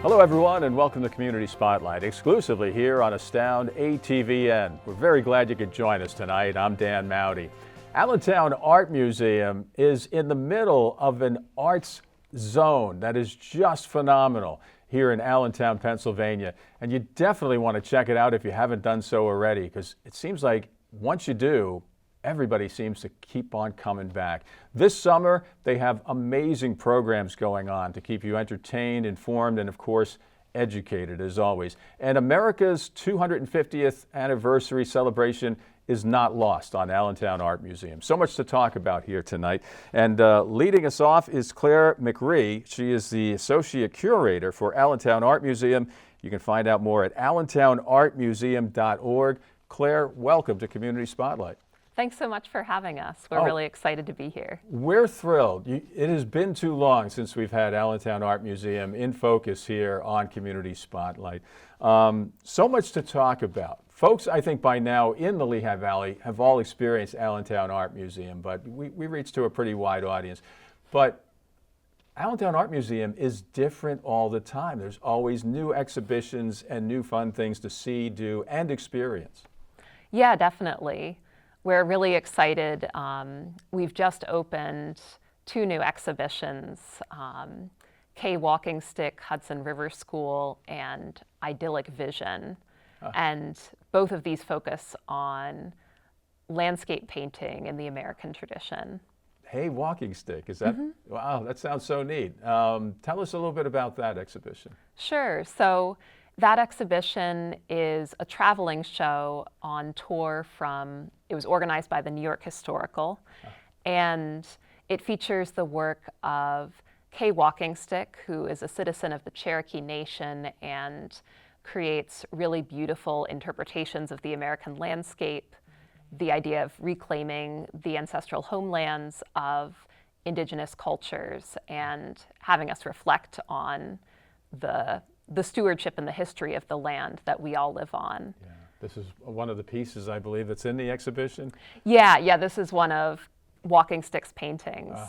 Hello everyone and welcome to Community Spotlight, exclusively here on Astound ATVN. We're very glad you could join us tonight. I'm Dan Mowdy. Allentown Art Museum is in the middle of an arts zone that is just phenomenal here in Allentown, Pennsylvania. And you definitely want to check it out if you haven't done so already, because it seems like once you do, everybody seems to keep on coming back. This summer, they have amazing programs going on to keep you entertained, informed, and of course, educated as always. And America's 250th anniversary celebration is not lost on Allentown Art Museum. So much to talk about here tonight. And leading us off is Claire McRee. She is the Associate Curator for Allentown Art Museum. You can find out more at allentownartmuseum.org. Claire, welcome to Community Spotlight. Thanks so much for having us. We're really excited to be here. We're thrilled. It has been too long since we've had Allentown Art Museum in focus here on Community Spotlight. So much to talk about. Folks, I think by now in the Lehigh Valley have all experienced Allentown Art Museum, but we reach to a pretty wide audience. But Allentown Art Museum is different all the time. There's always new exhibitions and new fun things to see, do, and experience. Yeah, definitely. We're really excited. We've just opened 2 new exhibitions, K Walking Stick, Hudson River School, and Idyllic Vision. And both of these focus on landscape painting in the American tradition. Hey, Walking Stick, is that, wow, that sounds so neat. Tell us a little bit about that exhibition. Sure. So that exhibition is a traveling show on tour it was organized by the New York Historical, and it features the work of K Walking Stick, who is a citizen of the Cherokee Nation and creates really beautiful interpretations of the American landscape, the idea of reclaiming the ancestral homelands of indigenous cultures and having us reflect on the stewardship and the history of the land that we all live on. Yeah. This is one of the pieces, I believe, that's in the exhibition? Yeah, this is one of Walking Stick's paintings.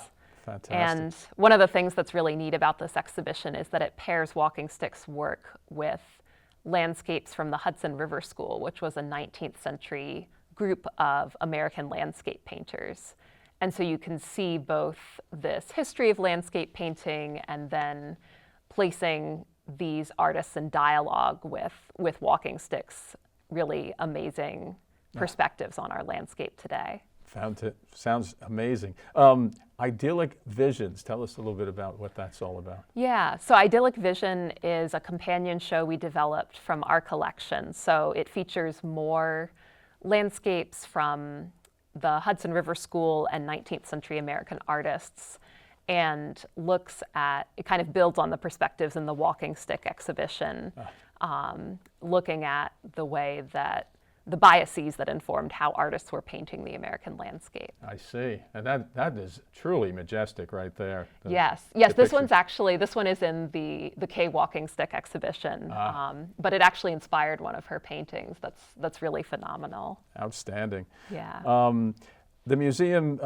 Fantastic. And one of the things that's really neat about this exhibition is that it pairs Walking Stick's work with landscapes from the Hudson River School, which was a 19th century group of American landscape painters. And so you can see both this history of landscape painting and then placing these artists in dialogue with Walking Stick's really amazing perspectives on our landscape today. Sounds amazing. Idyllic Visions, tell us a little bit about what that's all about. Yeah, so Idyllic Vision is a companion show we developed from our collection. So it features more landscapes from the Hudson River School and 19th century American artists, and it kind of builds on the perspectives in the Walking Stick exhibition, looking at the way that the biases that informed how artists were painting the American landscape. I see, and that is truly majestic right there. Yes, this one is in the K Walking Stick exhibition, but it actually inspired one of her paintings. That's really phenomenal. Outstanding. Yeah. The museum,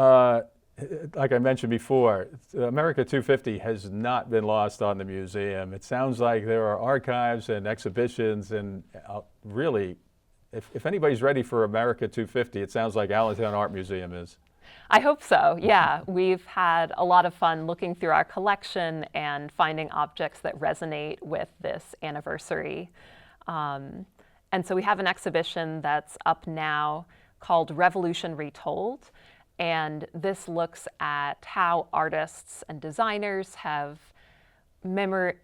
like I mentioned before, America 250 has not been lost on the museum. It sounds like there are archives and exhibitions, and really, if anybody's ready for America 250, it sounds like Allentown Art Museum is. I hope so, yeah. We've had a lot of fun looking through our collection and finding objects that resonate with this anniversary. And so we have an exhibition that's up now called Revolution Retold. And this looks at how artists and designers have remembered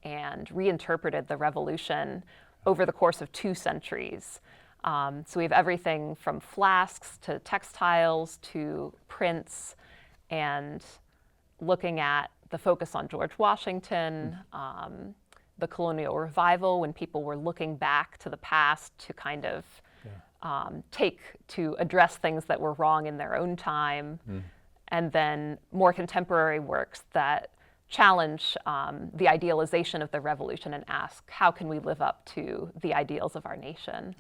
and reinterpreted the revolution over the course of 2 centuries. So we have everything from flasks to textiles to prints, and looking at the focus on George Washington, the colonial revival, when people were looking back to the past to kind of to address things that were wrong in their own time, and then more contemporary works that challenge the idealization of the revolution and ask, how can we live up to the ideals of our nation?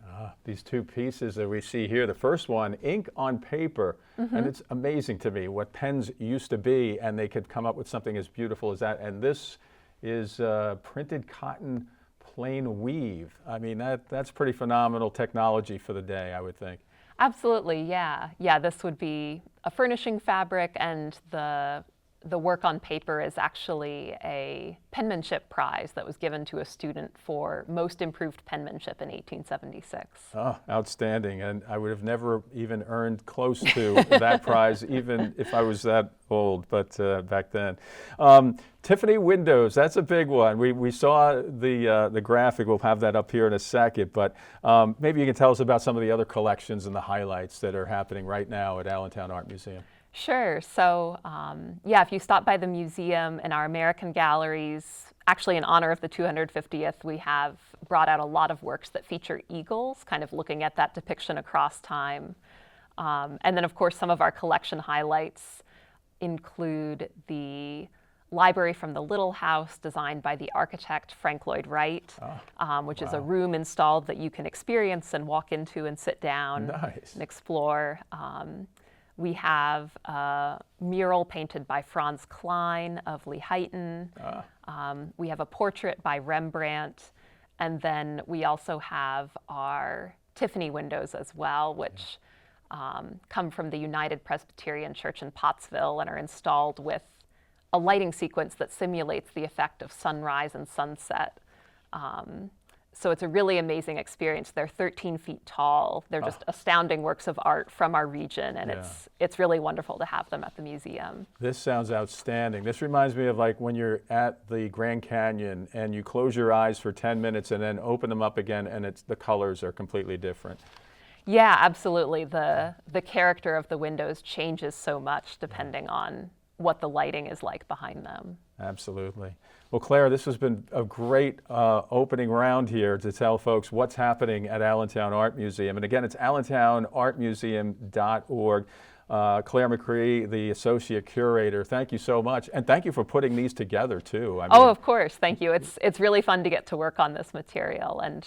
These two pieces that we see here, the first one, ink on paper, and it's amazing to me what pens used to be, and they could come up with something as beautiful as that. And this is printed cotton plain weave. I mean, that's pretty phenomenal technology for the day, I would think. Absolutely, yeah. Yeah, this would be a furnishing fabric, and the work on paper is actually a penmanship prize that was given to a student for most improved penmanship in 1876. Oh, outstanding. And I would have never even earned close to that prize, even if I was that old, but back then. Tiffany windows, that's a big one. We saw the graphic. We'll have that up here in a second, but maybe you can tell us about some of the other collections and the highlights that are happening right now at Allentown Art Museum. Sure. So, yeah, if you stop by the museum in our American galleries, actually in honor of the 250th, we have brought out a lot of works that feature eagles, kind of looking at that depiction across time. And then, of course, some of our collection highlights include the library from the Little House, designed by the architect Frank Lloyd Wright, which is a room installed that you can experience and walk into and sit down and explore. We have a mural painted by Franz Klein of Lehighton. We have a portrait by Rembrandt. And then we also have our Tiffany windows as well, which come from the United Presbyterian Church in Pottsville and are installed with a lighting sequence that simulates the effect of sunrise and sunset. So it's a really amazing experience. They're 13 feet tall. They're just astounding works of art from our region, and it's really wonderful to have them at the museum. This sounds outstanding. This reminds me of like when you're at the Grand Canyon and you close your eyes for 10 minutes and then open them up again, and the colors are completely different. Yeah, absolutely. The character of the windows changes so much depending on what the lighting is like behind them. Absolutely. Well, Claire, this has been a great opening round here to tell folks what's happening at Allentown Art Museum. And again, it's allentownartmuseum.org. Claire McCree, the Associate Curator, thank you so much. And thank you for putting these together, too. I mean, of course. Thank you. It's really fun to get to work on this material. And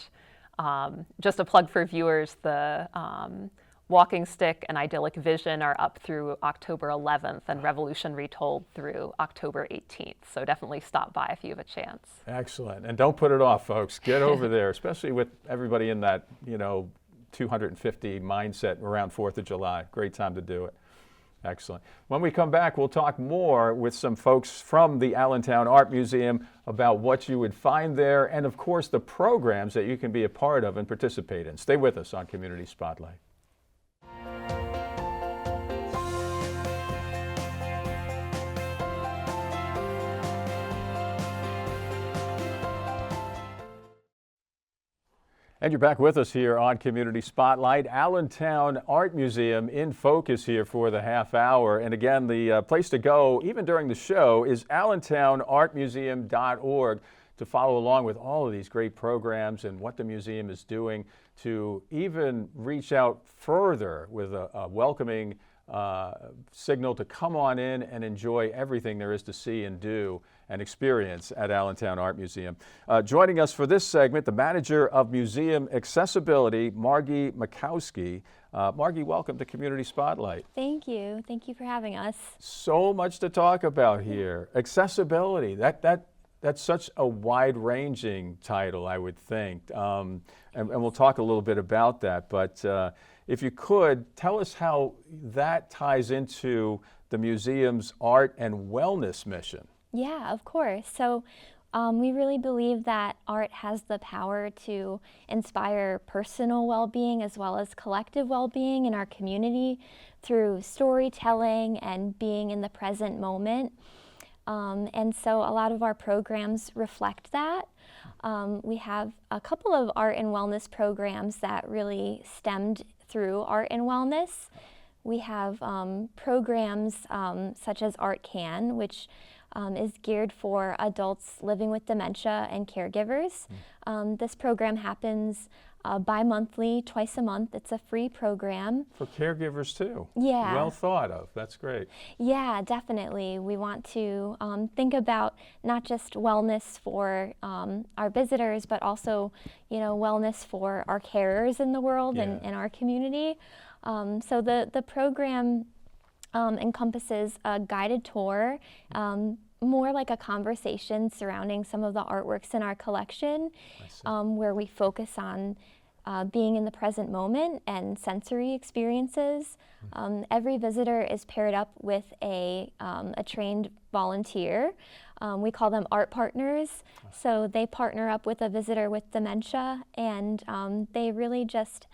just a plug for viewers, the Walking Stick and Idyllic Vision are up through October 11th, and Revolution Retold through October 18th. So definitely stop by if you have a chance. Excellent. And don't put it off, folks. Get over there, especially with everybody in that, 250 mindset around 4th of July. Great time to do it. Excellent. When we come back, we'll talk more with some folks from the Allentown Art Museum about what you would find there and, of course, the programs that you can be a part of and participate in. Stay with us on Community Spotlight. And you're back with us here on Community Spotlight. Allentown Art Museum in focus here for the half hour. And again, the place to go, even during the show, is allentownartmuseum.org to follow along with all of these great programs and what the museum is doing to even reach out further with a welcoming signal to come on in and enjoy everything there is to see and do and experience at Allentown Art Museum. Joining us for this segment, the Manager of Museum Accessibility, Margie Makowski. Margie, welcome to Community Spotlight. Thank you. Thank you for having us. So much to talk about here. Accessibility, that's such a wide-ranging title, I would think. And we'll talk a little bit about that. But if you could, tell us how that ties into the museum's art and wellness mission. Yeah, of course. So we really believe that art has the power to inspire personal well-being as well as collective well-being in our community through storytelling and being in the present moment. And so a lot of our programs reflect that. We have a couple of art and wellness programs that really stemmed through art and wellness. We have programs such as Art Can, which is geared for adults living with dementia and caregivers. This program happens bi-monthly, twice a month. It's a free program. For caregivers too. Yeah. Well thought of. That's great. Yeah, definitely. We want to think about not just wellness for our visitors, but also, wellness for our carers in the world and in our community. So the program encompasses a guided tour, more like a conversation surrounding some of the artworks in our collection, where we focus on being in the present moment and sensory experiences. Every visitor is paired up with a trained volunteer. We call them art partners. So they partner up with a visitor with dementia, and they really just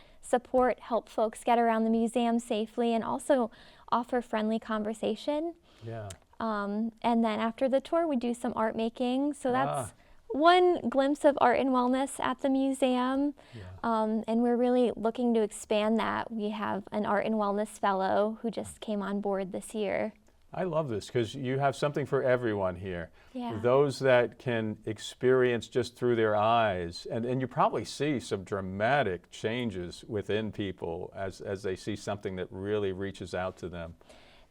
help folks get around the museum safely, and also offer friendly conversation. Yeah. And then after the tour, we do some art making. So that's one glimpse of art and wellness at the museum. And we're really looking to expand that. We have an art and wellness fellow who just came on board this year. I love this because you have something for everyone here. Yeah. Those that can experience just through their eyes, and you probably see some dramatic changes within people as they see something that really reaches out to them.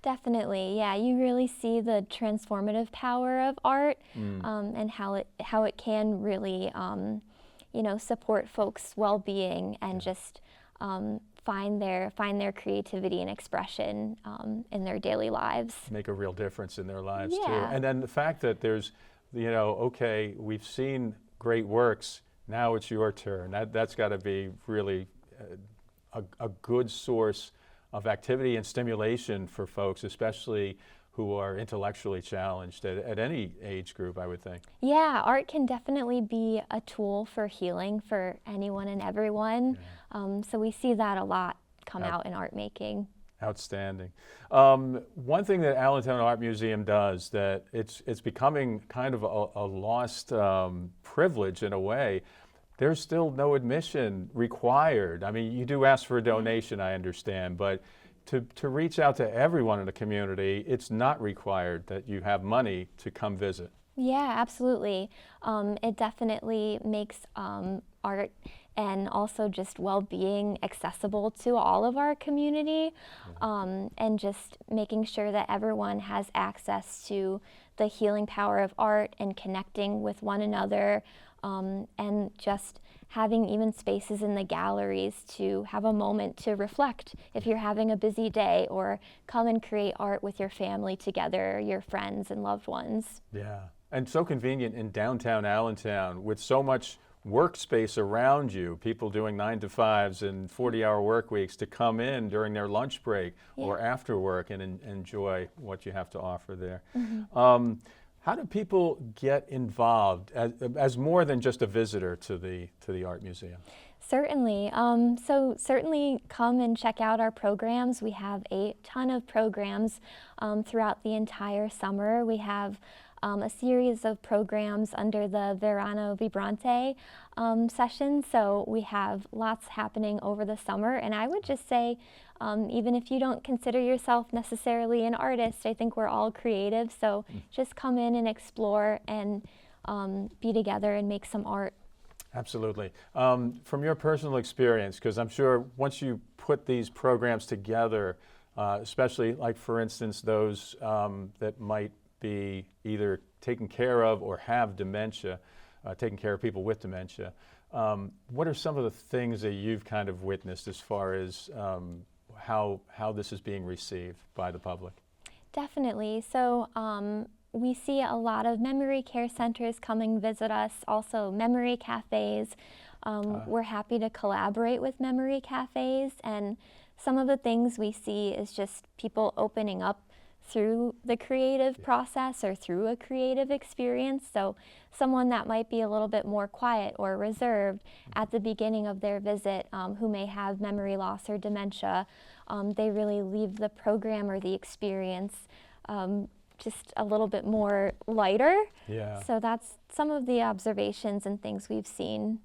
Definitely, yeah. You really see the transformative power of art, and how it can really, support folks' well-being and just find their creativity and expression in their daily lives. Make a real difference in their lives Yeah. too. And then the fact that there's, okay, we've seen great works. Now it's your turn. That's got to be really a good source of activity and stimulation for folks, especially who are intellectually challenged at any age group, I would think. Yeah, art can definitely be a tool for healing for anyone and everyone. So we see that a lot come out in art making. Outstanding. One thing that Allentown Art Museum does that it's becoming kind of a lost privilege in a way. There's still no admission required. I mean, you do ask for a donation, I understand, but to reach out to everyone in the community, it's not required that you have money to come visit. Yeah, absolutely. It definitely makes art and also just well-being accessible to all of our community, and just making sure that everyone has access to the healing power of art and connecting with one another, and just having even spaces in the galleries to have a moment to reflect if you're having a busy day, or come and create art with your family together, your friends and loved ones. Yeah, and so convenient in downtown Allentown with so much workspace around you, people doing 9-to-5s and 40-hour work weeks, to come in during their lunch break or after work and enjoy what you have to offer there. How do people get involved as more than just a visitor to the art museum? Certainly. So certainly come and check out our programs. We have a ton of programs throughout the entire summer. We have a series of programs under the Verano Vibrante session. So we have lots happening over the summer. And I would just say, even if you don't consider yourself necessarily an artist, I think we're all creative. So just come in and explore and be together and make some art. Absolutely. From your personal experience, because I'm sure once you put these programs together, especially like, for instance, those that might be either taken care of or have dementia, taking care of people with dementia, what are some of the things that you've kind of witnessed as far as how this is being received by the public? Definitely. So we see a lot of memory care centers coming visit us, also memory cafes. We're happy to collaborate with memory cafes, and some of the things we see is just people opening up through the creative process or through a creative experience. So someone that might be a little bit more quiet or reserved at the beginning of their visit, who may have memory loss or dementia, they really leave the program or the experience just a little bit more lighter. Yeah. So that's some of the observations and things we've seen.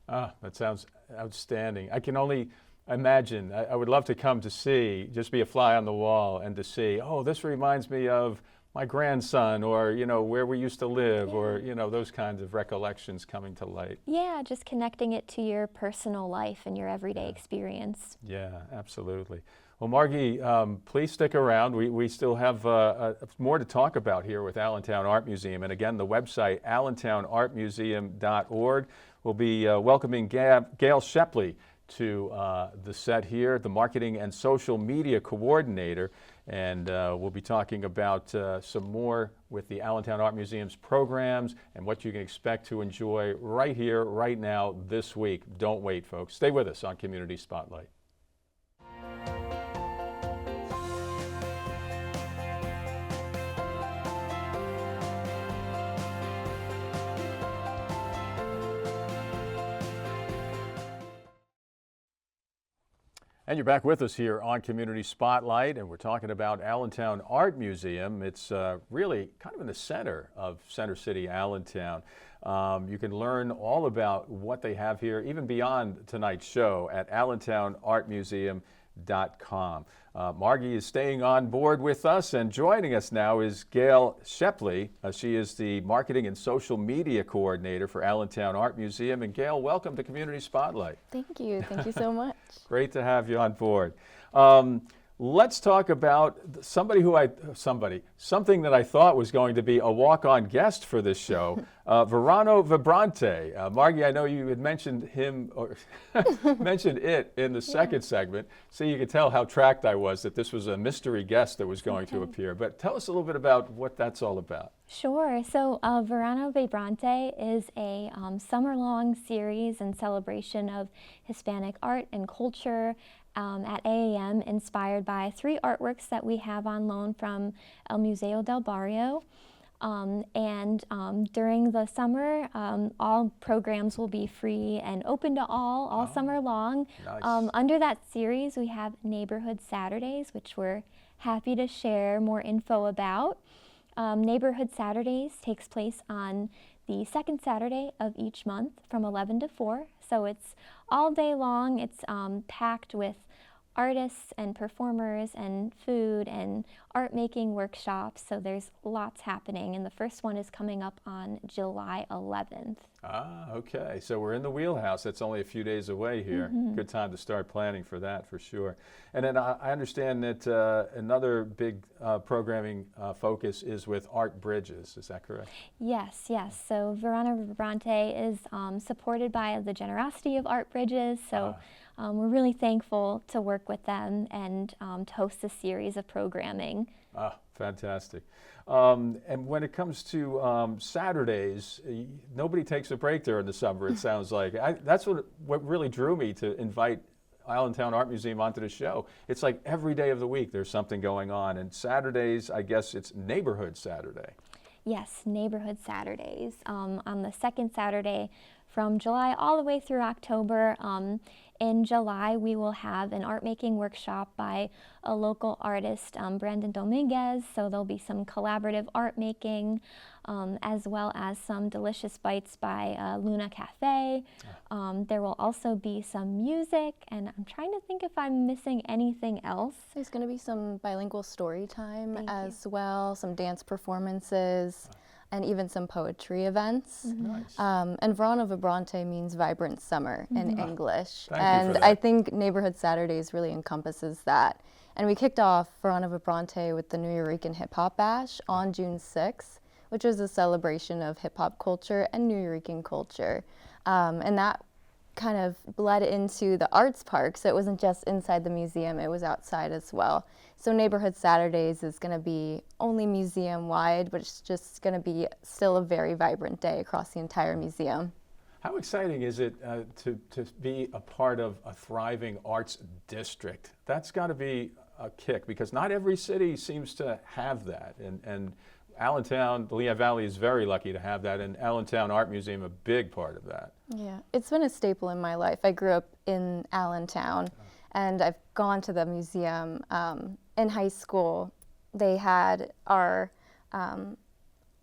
Ah, that sounds outstanding. I can only imagine. I would love to come to see, just be a fly on the wall and to see, oh, this reminds me of my grandson, or, you know, where we used to live, or, you know, those kinds of recollections coming to light. Yeah, just connecting it to your personal life and your everyday experience. Yeah, absolutely. Well, Margie, please stick around. We still have more to talk about here with Allentown Art Museum. And again, the website, allentownartmuseum.org. We'll be welcoming Gail Shepley to the set here, the Marketing and Social Media Coordinator. And we'll be talking about some more with the Allentown Art Museum's programs and what you can expect to enjoy right here, right now, this week. Don't wait, folks. Stay with us on Community Spotlight. And you're back with us here on Community Spotlight, and we're talking about Allentown Art Museum. It's really kind of in the center of Center City, Allentown. You can learn all about what they have here, even beyond tonight's show, at allentownartmuseum.com. Margie is staying on board with us, and joining us now is Gail Shepley. She is the Marketing and Social Media Coordinator for Allentown Art Museum. And Gail, welcome to Community Spotlight. Thank you so much. Great to have you on board. Let's talk about something that I thought was going to be a walk-on guest for this show, Verano Vibrante. Margie, I know you had mentioned him, or mentioned it in the second segment, so you could tell how tracked I was that this was a mystery guest that was going to appear. But tell us a little bit about what that's all about. Sure. So Verano Vibrante is a summer-long series and celebration of Hispanic art and culture at AAM, inspired by 3 artworks that we have on loan from El Museo del Barrio. During the summer, all programs will be free and open to all summer long. Nice. Under that series, we have Neighborhood Saturdays, which we're happy to share more info about. Neighborhood Saturdays takes place on the second Saturday of each month from 11 to 4. So it's all day long. It's packed with artists and performers and food and art making workshops. So there's lots happening. And the first one is coming up on July 11th. Ah, okay. So we're in the wheelhouse. That's only a few days away here. Good time to start planning for that, for sure. And then I understand that another big programming focus is with Art Bridges. Is that correct? Yes, yes. So Verano Vibrante is supported by the generosity of Art Bridges. So we're really thankful to work with them and to host this series of programming. Ah, fantastic. And when it comes to Saturdays, nobody takes a break during the summer, it sounds like. That's what really drew me to invite Allentown Art Museum onto the show. It's like every day of the week there's something going on. And Saturdays, I guess it's Neighborhood Saturday. Yes, Neighborhood Saturdays. On the second Saturday from July all the way through October. In July, we will have an art making workshop by a local artist, Brandon Dominguez. So there'll be some collaborative art making, as well as some delicious bites by Luna Cafe. There will also be some music, and I'm trying to think if I'm missing anything else. There's going to be some bilingual story time as well, some dance performances, and even some poetry events. Nice. And Verano Vibrante means vibrant summer in English. Thank you And for that. I think Neighborhood Saturdays really encompasses that. And we kicked off Verano Vibrante with the New Yorican Hip Hop Bash on June 6th, which was a celebration of hip hop culture and New Yorican culture. And that kind of bled into the arts park, so it wasn't just inside the museum, it was outside as well. So Neighborhood Saturdays is going to be only museum-wide, but it's just going to be still a very vibrant day across the entire museum. How exciting is it to be a part of a thriving arts district? That's got to be a kick, because not every city seems to have that. And Allentown, the Lehigh Valley is very lucky to have that, and Allentown Art Museum a big part of that. Yeah, it's been a staple in my life. I grew up in Allentown, and I've gone to the museum. In high school, they had our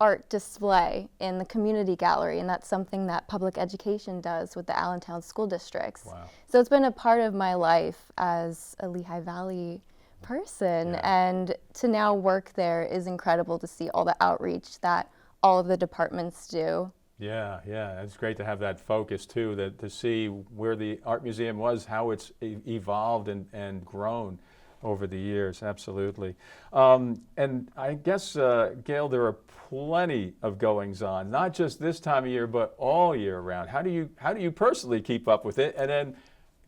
art display in the community gallery, and that's something that public education does with the Allentown school districts. Wow. So it's been a part of my life as a Lehigh Valley person. Yeah. And to now work there is incredible to see all the outreach that all of the departments do. Yeah, yeah, it's great to have that focus too, that to see where the art museum was, how it's evolved and grown over the years. Absolutely. And I guess, Gail, there are plenty of goings on, not just this time of year, but all year round. How do you personally keep up with it, and then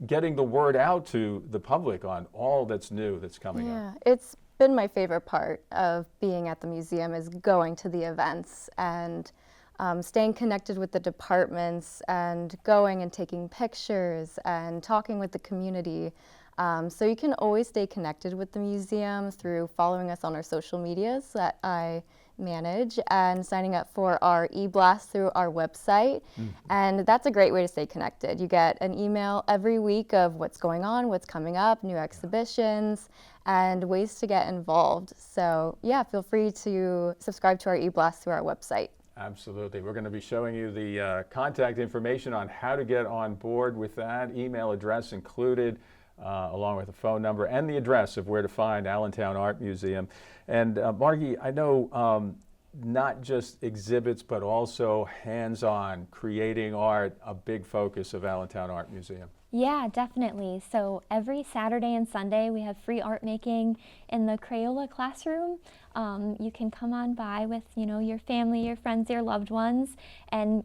getting the word out to the public on all that's new that's coming up? Yeah, it's been my favorite part of being at the museum is going to the events and staying connected with the departments and going and taking pictures and talking with the community. So you can always stay connected with the museum through following us on our social medias that I manage and signing up for our e-blast through our website. And that's a great way to stay connected. You get an email every week of what's going on, what's coming up, new exhibitions, and ways to get involved. So yeah, feel free to subscribe to our e-blast through our website. Absolutely. We're going to be showing you the contact information on how to get on board with that, email address included, along with the phone number and the address of where to find Allentown Art Museum. And Margie, I know not just exhibits, but also hands-on creating art, a big focus of Allentown Art Museum. Yeah, definitely. So every Saturday and Sunday we have free art making in the Crayola classroom. You can come on by with, your family, your friends, your loved ones, and,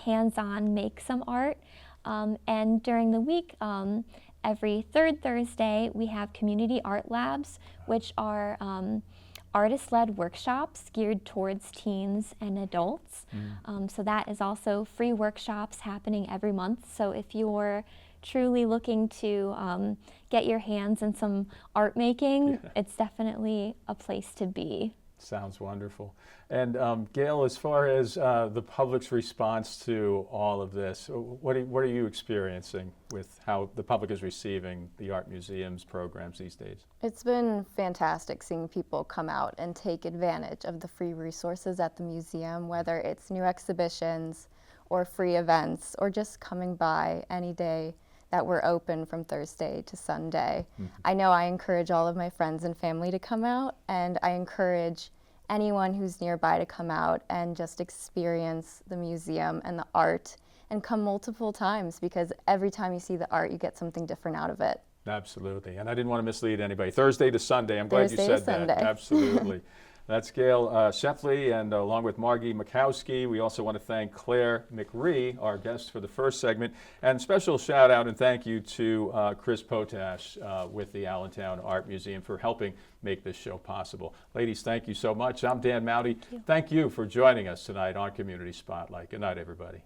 hands-on make some art. And during the week, every third Thursday, we have community art labs, which are artist-led workshops geared towards teens and adults. So that is also free workshops happening every month. So if you're truly looking to get your hands in some art making, it's definitely a place to be. Sounds wonderful. And Gail, as far as the public's response to all of this, what are you experiencing with how the public is receiving the Art Museum's programs these days? It's been fantastic seeing people come out and take advantage of the free resources at the museum, whether it's new exhibitions or free events or just coming by any day that we're open from Thursday to Sunday. I know I encourage all of my friends and family to come out, and I encourage anyone who's nearby to come out and just experience the museum and the art and come multiple times, because every time you see the art, you get something different out of it. Absolutely. And I didn't want to mislead anybody. Thursday to Sunday. I'm glad you Thursday to said that. Sunday. Absolutely. That's Gail Sheffley, and along with Margie Makowski, we also want to thank Claire McRee, our guest for the first segment, and special shout out and thank you to Chris Potash with the Allentown Art Museum for helping make this show possible. Ladies, thank you so much. I'm Dan Moudy. Thank you for joining us tonight on Community Spotlight. Good night, everybody.